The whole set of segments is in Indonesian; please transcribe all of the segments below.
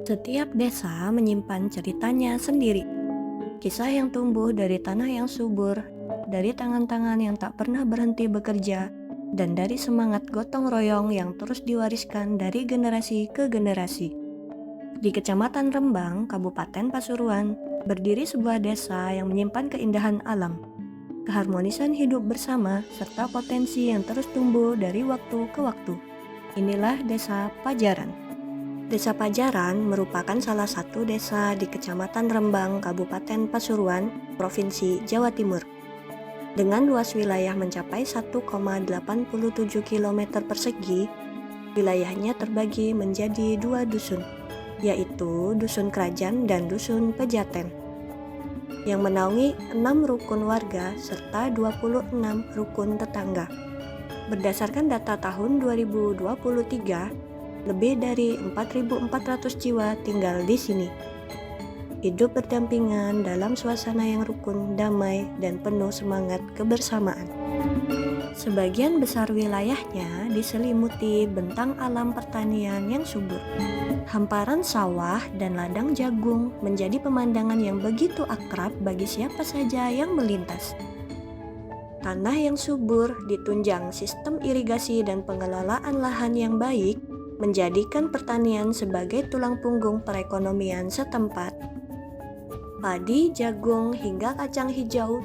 Setiap desa menyimpan ceritanya sendiri. Kisah yang tumbuh dari tanah yang subur, dari tangan-tangan yang tak pernah berhenti bekerja, dan dari semangat gotong royong yang terus diwariskan dari generasi ke generasi. Di Kecamatan Rembang, Kabupaten Pasuruan, berdiri sebuah desa yang menyimpan keindahan alam, keharmonisan hidup bersama, serta potensi yang terus tumbuh dari waktu ke waktu. Inilah Desa Pajaran. Desa Pajaran merupakan salah satu desa di Kecamatan Rembang, Kabupaten Pasuruan, Provinsi Jawa Timur. Dengan luas wilayah mencapai 1,87 km persegi, wilayahnya terbagi menjadi dua dusun, yaitu Dusun Kerajaan dan Dusun Pejaten, yang menaungi 6 rukun warga serta 26 rukun tetangga. Berdasarkan data tahun 2023, lebih dari 4.400 jiwa tinggal di sini. Hidup berdampingan dalam suasana yang rukun, damai, dan penuh semangat kebersamaan. Sebagian besar wilayahnya diselimuti bentang alam pertanian yang subur. Hamparan sawah dan ladang jagung menjadi pemandangan yang begitu akrab bagi siapa saja yang melintas. Tanah yang subur ditunjang sistem irigasi dan pengelolaan lahan yang baik menjadikan pertanian sebagai tulang punggung perekonomian setempat. Padi, jagung, hingga kacang hijau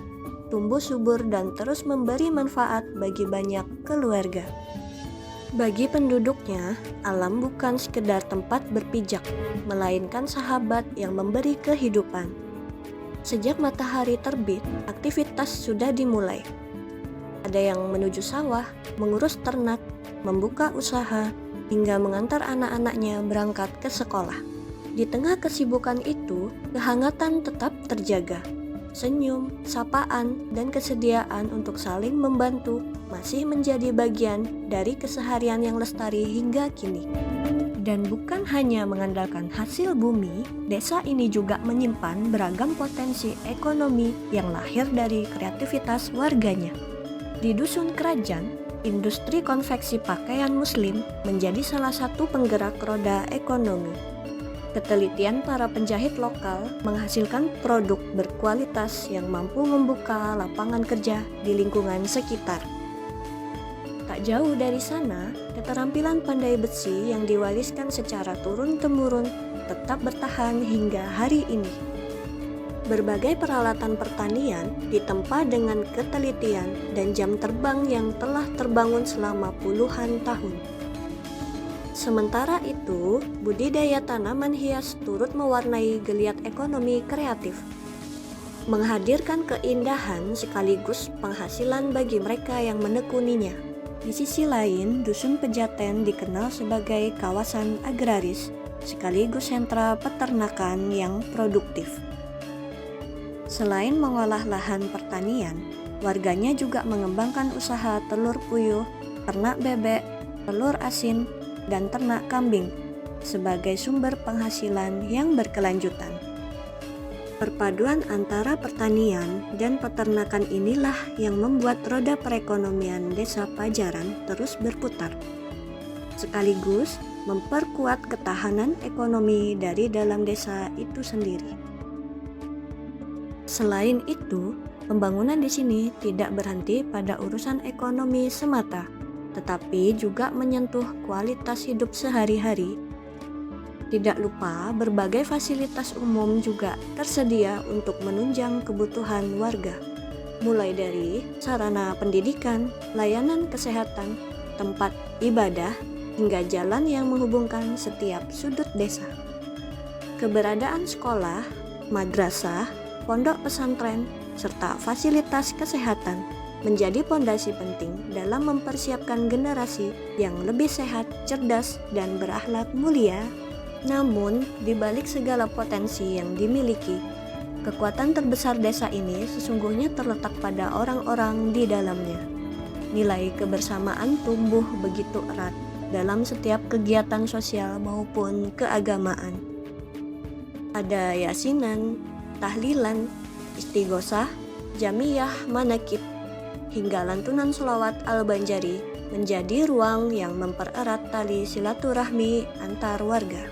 tumbuh subur dan terus memberi manfaat bagi banyak keluarga. Bagi penduduknya, alam bukan sekedar tempat berpijak, melainkan sahabat yang memberi kehidupan. Sejak matahari terbit, aktivitas sudah dimulai. Ada yang menuju sawah, mengurus ternak, membuka usaha, hingga mengantar anak-anaknya berangkat ke sekolah. Di tengah kesibukan itu, kehangatan tetap terjaga. Senyum, sapaan, dan kesediaan untuk saling membantu masih menjadi bagian dari keseharian yang lestari hingga kini. Dan bukan hanya mengandalkan hasil bumi, desa ini juga menyimpan beragam potensi ekonomi yang lahir dari kreativitas warganya. Di Dusun Kerajaan, industri konveksi pakaian muslim menjadi salah satu penggerak roda ekonomi. Ketelitian para penjahit lokal menghasilkan produk berkualitas yang mampu membuka lapangan kerja di lingkungan sekitar. Tak jauh dari sana, keterampilan pandai besi yang diwariskan secara turun-temurun tetap bertahan hingga hari ini. Berbagai peralatan pertanian ditempa dengan ketelitian dan jam terbang yang telah terbangun selama puluhan tahun. Sementara itu, budidaya tanaman hias turut mewarnai geliat ekonomi kreatif, menghadirkan keindahan sekaligus penghasilan bagi mereka yang menekuninya. Di sisi lain, Dusun Pejaten dikenal sebagai kawasan agraris, sekaligus sentra peternakan yang produktif. Selain mengolah lahan pertanian, warganya juga mengembangkan usaha telur puyuh, ternak bebek, telur asin, dan ternak kambing sebagai sumber penghasilan yang berkelanjutan. Perpaduan antara pertanian dan peternakan inilah yang membuat roda perekonomian Desa Pajaran terus berputar, sekaligus memperkuat ketahanan ekonomi dari dalam desa itu sendiri. Selain itu, pembangunan di sini tidak berhenti pada urusan ekonomi semata, tetapi juga menyentuh kualitas hidup sehari-hari. Tidak lupa, berbagai fasilitas umum juga tersedia untuk menunjang kebutuhan warga, mulai dari sarana pendidikan, layanan kesehatan, tempat ibadah, hingga jalan yang menghubungkan setiap sudut desa. Keberadaan sekolah, madrasah, pondok pesantren, serta fasilitas kesehatan menjadi pondasi penting dalam mempersiapkan generasi yang lebih sehat, cerdas, dan berakhlak mulia. Namun, di balik segala potensi yang dimiliki, kekuatan terbesar desa ini sesungguhnya terletak pada orang-orang di dalamnya. Nilai kebersamaan tumbuh begitu erat dalam setiap kegiatan sosial maupun keagamaan. Ada yasinan, tahlilan, istighosah, jamiyah, manakib, hingga lantunan sholawat al-banjari menjadi ruang yang mempererat tali silaturahmi antar warga.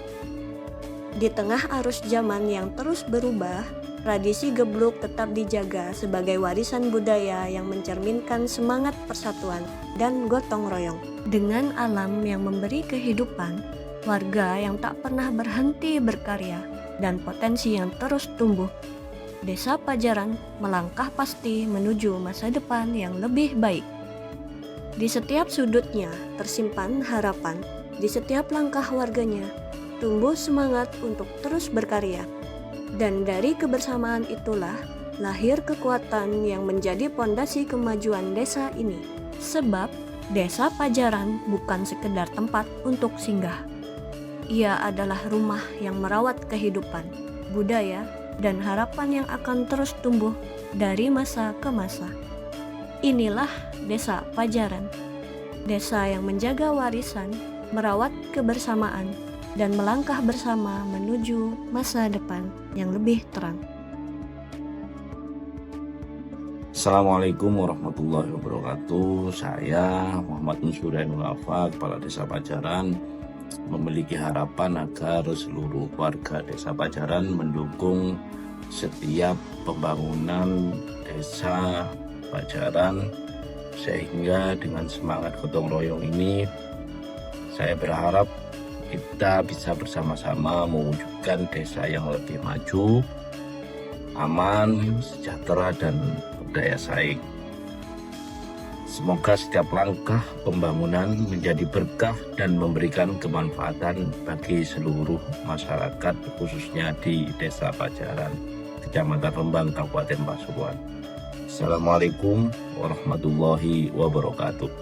Di tengah arus zaman yang terus berubah, tradisi gebluk tetap dijaga sebagai warisan budaya yang mencerminkan semangat persatuan dan gotong royong. Dengan alam yang memberi kehidupan, warga yang tak pernah berhenti berkarya, dan potensi yang terus tumbuh, Desa Pajaran melangkah pasti menuju masa depan yang lebih baik. Di setiap sudutnya tersimpan harapan, di setiap langkah warganya tumbuh semangat untuk terus berkarya. Dan dari kebersamaan itulah lahir kekuatan yang menjadi pondasi kemajuan desa ini. Sebab Desa Pajaran bukan sekedar tempat untuk singgah. Ia adalah rumah yang merawat kehidupan, budaya, dan harapan yang akan terus tumbuh dari masa ke masa. Inilah Desa Pajaran, desa yang menjaga warisan, merawat kebersamaan, dan melangkah bersama menuju masa depan yang lebih terang. Assalamualaikum warahmatullahi wabarakatuh. Saya Muhammad Nusurainul Afa, Kepala Desa Pajaran, memiliki harapan agar seluruh warga Desa Pajaran mendukung setiap pembangunan Desa Pajaran, sehingga dengan semangat gotong royong ini saya berharap kita bisa bersama-sama mewujudkan desa yang lebih maju, aman, sejahtera, dan berdaya saing. Semoga setiap langkah pembangunan menjadi berkah dan memberikan kemanfaatan bagi seluruh masyarakat, khususnya di Desa Pajaran, Kecamatan Rembang, Kabupaten Pasuruan. Assalamualaikum warahmatullahi wabarakatuh.